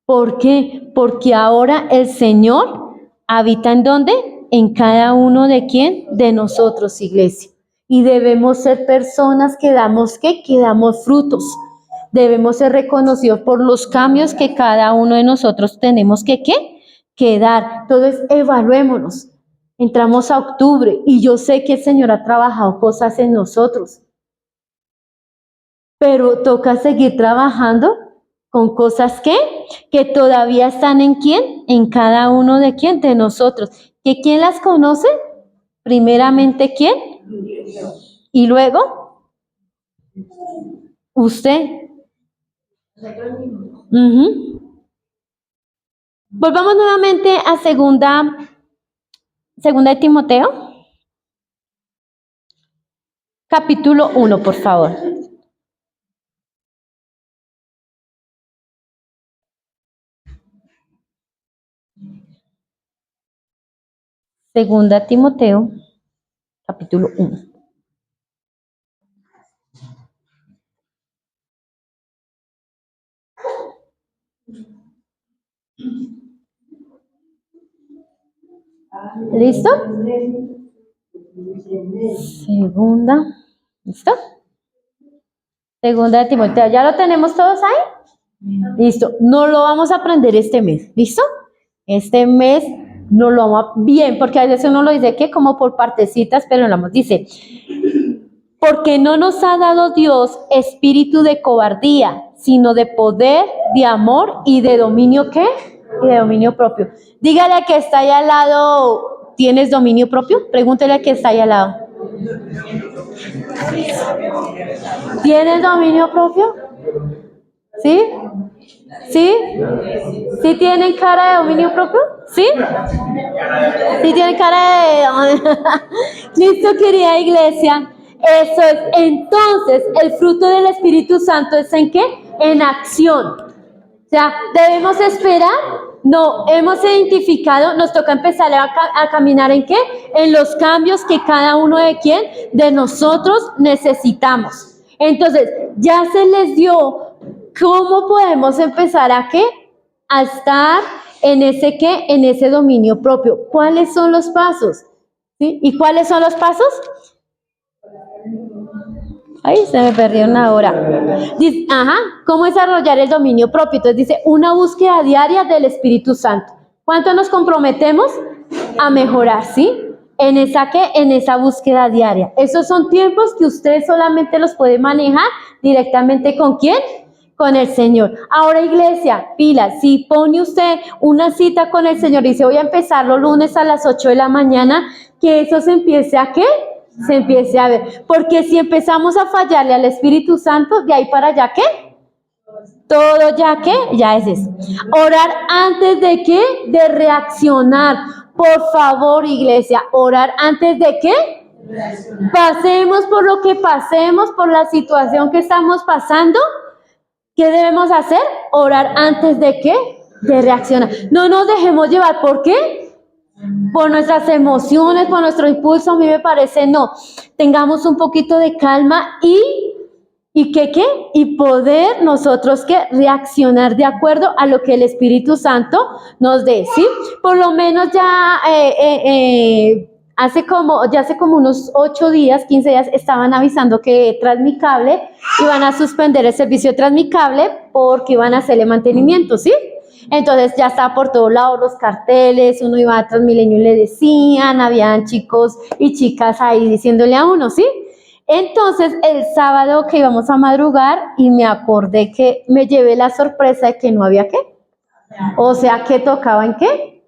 Speaker 1: ¿Por qué? Porque ahora el Señor habita ¿en dónde? En cada uno de quién? De nosotros, iglesia. Y debemos ser personas que damos ¿qué? Que damos frutos. Debemos ser reconocidos por los cambios que cada uno de nosotros tenemos que ¿qué? Que dar. Entonces, evaluémonos. Entramos a octubre y yo sé que el Señor ha trabajado cosas en nosotros, pero toca seguir trabajando con cosas que todavía están en quién, en cada uno de quién, de nosotros. ¿Que quién las conoce? Primeramente, ¿quién? Y luego, usted. Ujú. Volvamos nuevamente a segunda de Timoteo, capítulo 1, por favor. Segunda Timoteo, capítulo 1. ¿Listo? Segunda. ¿Listo? Segunda de Timoteo, ¿ya lo tenemos todos ahí? Listo, no lo vamos a aprender este mes, ¿listo? Este mes no lo vamos a... Bien, porque a veces uno lo dice que como por partecitas, pero no nos dice, porque no nos ha dado Dios espíritu de cobardía, sino de poder, de amor y de dominio, ¿qué? Y de dominio propio. Dígale a que está ahí al lado, ¿tienes dominio propio? Pregúntele a que está ahí al lado. ¿Tienes dominio propio? ¿Sí? ¿Sí? ¿Sí tienen cara de dominio propio? ¿Sí? ¿Sí tienen cara de... Listo, querida iglesia. Eso es. Entonces, el fruto del Espíritu Santo es ¿en qué? En acción. O sea, ¿debemos esperar? No, hemos identificado, nos toca empezar a caminar ¿en qué? En los cambios que cada uno de quién, de nosotros necesitamos. Entonces, ya se les dio cómo podemos empezar a qué? A estar en ese qué, en ese dominio propio. ¿Cuáles son los pasos? ¿Sí? ¿Y cuáles son los pasos? Ahí se me perdió una hora. Dice, ¿cómo desarrollar el dominio propio? Entonces dice, una búsqueda diaria del Espíritu Santo. ¿Cuánto nos comprometemos a mejorar, sí? En esa búsqueda diaria. Esos son tiempos que usted solamente los puede manejar directamente ¿con quién? Con el Señor. Ahora, iglesia, pila, si pone usted una cita con el Señor y dice, voy a empezar los lunes a las 8 de la mañana, que eso se empiece a ¿qué? Se empiece a ver, porque si empezamos a fallarle al Espíritu Santo, de ahí para allá, ¿qué? Todo ya, ¿qué? Ya es eso. Orar antes de ¿qué? De reaccionar. Por favor, iglesia, orar antes de ¿qué? Pasemos por lo que pasemos, por la situación que estamos pasando, ¿qué debemos hacer? Orar antes de ¿qué? De reaccionar. No nos dejemos llevar, ¿por qué? Por nuestras emociones, por nuestro impulso, a mí me parece no. Tengamos un poquito de calma y ¿qué? Y poder nosotros ¿qué? Reaccionar de acuerdo a lo que el Espíritu Santo nos dé, ¿sí? Por lo menos ya hace como unos 8 días, 15 días, estaban avisando que Transmicable iban a suspender el servicio de Transmicable porque iban a hacerle mantenimiento, ¿sí? Entonces ya estaba por todos lados los carteles, uno iba a Transmilenio y le decían, habían chicos y chicas ahí diciéndole a uno, ¿sí? Entonces el sábado que íbamos a madrugar y me acordé que me llevé la sorpresa de que no había qué. O sea, que tocaba en qué.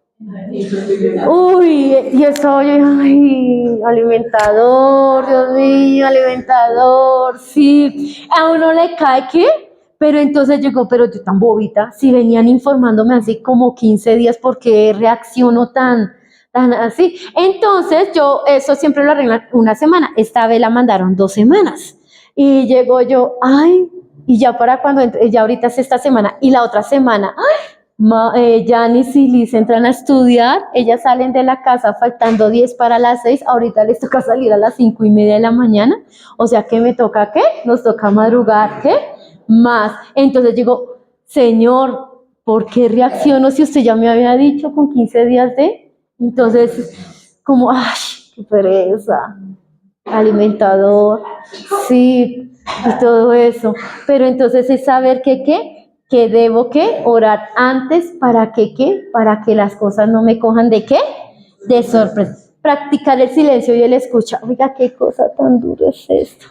Speaker 1: Uy, y eso, ay, alimentador, Dios mío, alimentador, sí. A uno le cae ¿qué? Pero entonces llegó, pero yo tan bobita, si venían informándome así como 15 días, ¿por qué reacciono tan así? Entonces yo, eso siempre lo arreglo una semana, esta vez la mandaron 2 semanas. Y llegó yo, ay, y ya para cuando, ya ahorita es esta semana, y la otra semana, Janice y Liz entran a estudiar, ellas salen de la casa faltando 10 para las 6, ahorita les toca salir a las 5:30 de la mañana, o sea que me toca, ¿qué? Nos toca madrugar, ¿qué? Más. Entonces digo, Señor, ¿por qué reacciono si usted ya me había dicho con 15 días de? Entonces, como, ay, qué pereza, alimentador, sí, y todo eso. Pero entonces es saber que debo orar antes para para que las cosas no me cojan de de sorpresa. Practicar el silencio y el escucha. Oiga, qué cosa tan dura es esto.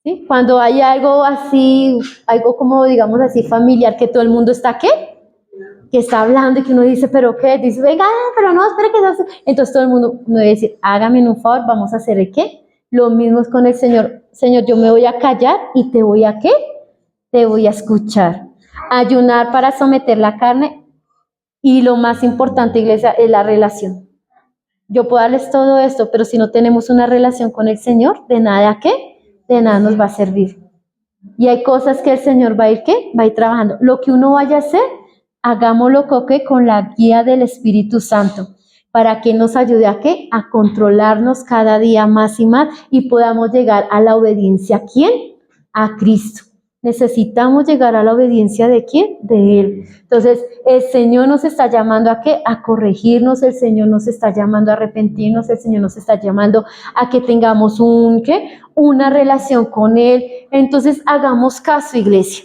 Speaker 1: ¿Sí? Cuando hay algo así, algo como digamos así familiar, que todo el mundo está que está hablando y que uno dice, pero qué, dice, venga, pero no, espere que no. Entonces todo el mundo me debe decir, hágame un favor, vamos a hacer el qué. Lo mismo es con el Señor. Señor, yo me voy a callar y te voy a qué, te voy a escuchar. Ayunar para someter la carne y lo más importante, iglesia, es la relación. Yo puedo darles todo esto, pero si no tenemos una relación con el Señor, de nada de nada nos va a servir. Y hay cosas que el Señor va a ir va a ir trabajando. Lo que uno vaya a hacer, hagámoslo con la guía del Espíritu Santo, para que nos ayude a controlarnos cada día más y más y podamos llegar a la obediencia. ¿A quién? A Cristo. Necesitamos llegar a la obediencia ¿de quién? De Él. Entonces, el Señor nos está llamando ¿a qué? A corregirnos, el Señor nos está llamando a arrepentirnos, el Señor nos está llamando a que tengamos una relación con Él. Entonces, hagamos caso, iglesia.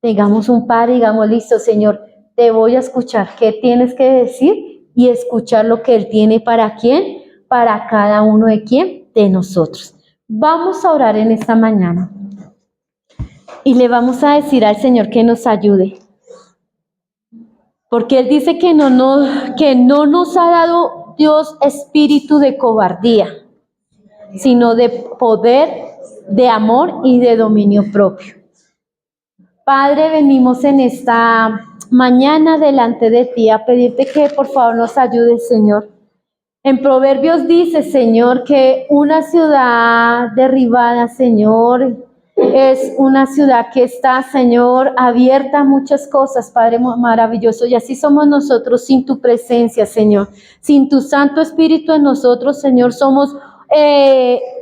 Speaker 1: Tengamos un padre y digamos, listo, Señor, te voy a escuchar. ¿Qué tienes que decir? Y escuchar lo que Él tiene para quién, para cada uno de quién, de nosotros. Vamos a orar en esta mañana. Y le vamos a decir al Señor que nos ayude. Porque Él dice que no nos ha dado Dios espíritu de cobardía, sino de poder, de amor y de dominio propio. Padre, venimos en esta mañana delante de ti a pedirte que por favor nos ayudes, Señor. En Proverbios dice, Señor, que una ciudad derribada, Señor, es una ciudad que está, Señor, abierta a muchas cosas, Padre maravilloso. Y así somos nosotros sin tu presencia, Señor. Sin tu Santo Espíritu en nosotros, Señor, somos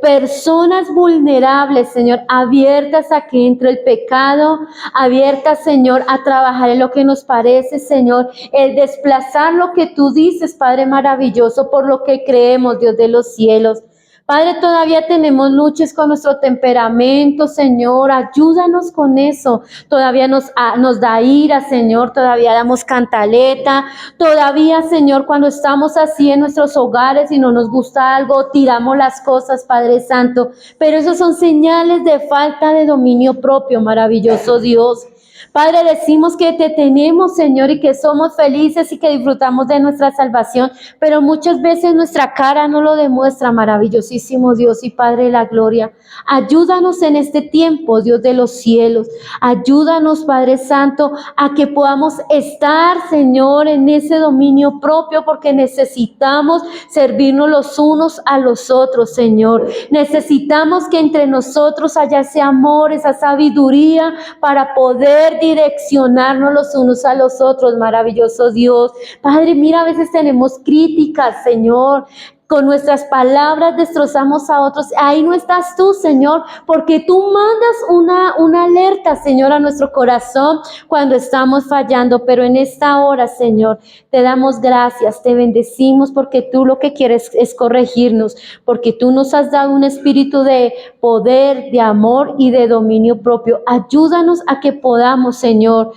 Speaker 1: personas vulnerables, Señor, abiertas a que entre el pecado, abiertas, Señor, a trabajar en lo que nos parece, Señor, el desplazar lo que tú dices, Padre maravilloso, por lo que creemos, Dios de los cielos. Padre, todavía tenemos luchas con nuestro temperamento, Señor, ayúdanos con eso. Todavía nos da ira, Señor, todavía damos cantaleta. Todavía, Señor, cuando estamos así en nuestros hogares y no nos gusta algo, tiramos las cosas, Padre Santo. Pero esos son señales de falta de dominio propio, maravilloso Dios. Padre, decimos que te tenemos, Señor, y que somos felices y que disfrutamos de nuestra salvación, pero muchas veces nuestra cara no lo demuestra, maravillosísimo Dios y Padre de la gloria. Ayúdanos en este tiempo, Dios de los cielos. Ayúdanos, Padre Santo, a que podamos estar, Señor, en ese dominio propio, porque necesitamos servirnos los unos a los otros, Señor. Necesitamos que entre nosotros haya ese amor, esa sabiduría para poder direccionarnos los unos a los otros, maravilloso Dios. Padre, mira, a veces tenemos críticas, Señor. Con nuestras palabras destrozamos a otros. Ahí no estás tú, Señor, porque tú mandas una alerta, Señor, a nuestro corazón cuando estamos fallando. Pero en esta hora, Señor, te damos gracias, te bendecimos porque tú lo que quieres es corregirnos, porque tú nos has dado un espíritu de poder, de amor y de dominio propio. Ayúdanos a que podamos, Señor,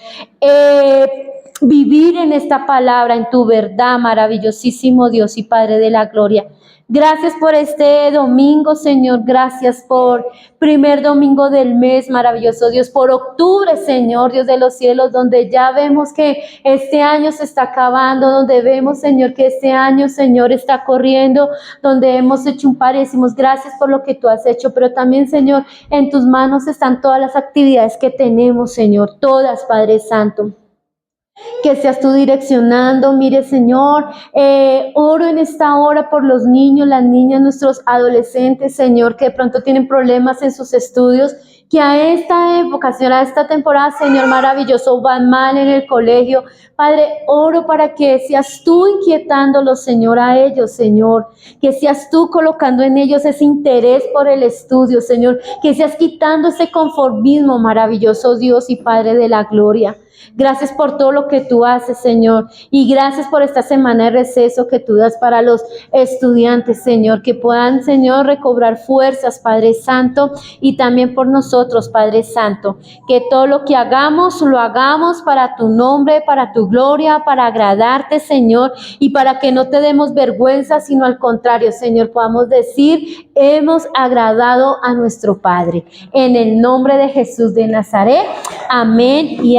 Speaker 1: vivir en esta palabra, en tu verdad, maravillosísimo Dios y Padre de la gloria. Gracias por este domingo, Señor. Gracias por primer domingo del mes, maravilloso Dios. Por octubre, Señor, Dios de los cielos, donde ya vemos que este año se está acabando, donde vemos, Señor, que este año, Señor, está corriendo, donde hemos hecho un par y decimos gracias por lo que tú has hecho. Pero también, Señor, en tus manos están todas las actividades que tenemos, Señor. Todas, Padre Santo. Que seas tú direccionando, mire Señor, oro en esta hora por los niños, las niñas, nuestros adolescentes, Señor, que de pronto tienen problemas en sus estudios, que a esta época, Señor, a esta temporada, Señor maravilloso, van mal en el colegio. Padre, oro para que seas tú inquietándolos, Señor, a ellos, Señor, que seas tú colocando en ellos ese interés por el estudio, Señor, que seas quitando ese conformismo, maravilloso Dios y Padre de la gloria. Gracias por todo lo que tú haces, Señor, y gracias por esta semana de receso que tú das para los estudiantes, Señor, que puedan, Señor, recobrar fuerzas, Padre Santo, y también por nosotros, Padre Santo, que todo lo que hagamos, lo hagamos para tu nombre, para tu gloria, para agradarte, Señor, y para que no te demos vergüenza, sino al contrario, Señor, podamos decir, hemos agradado a nuestro Padre. En el nombre de Jesús de Nazaret, amén y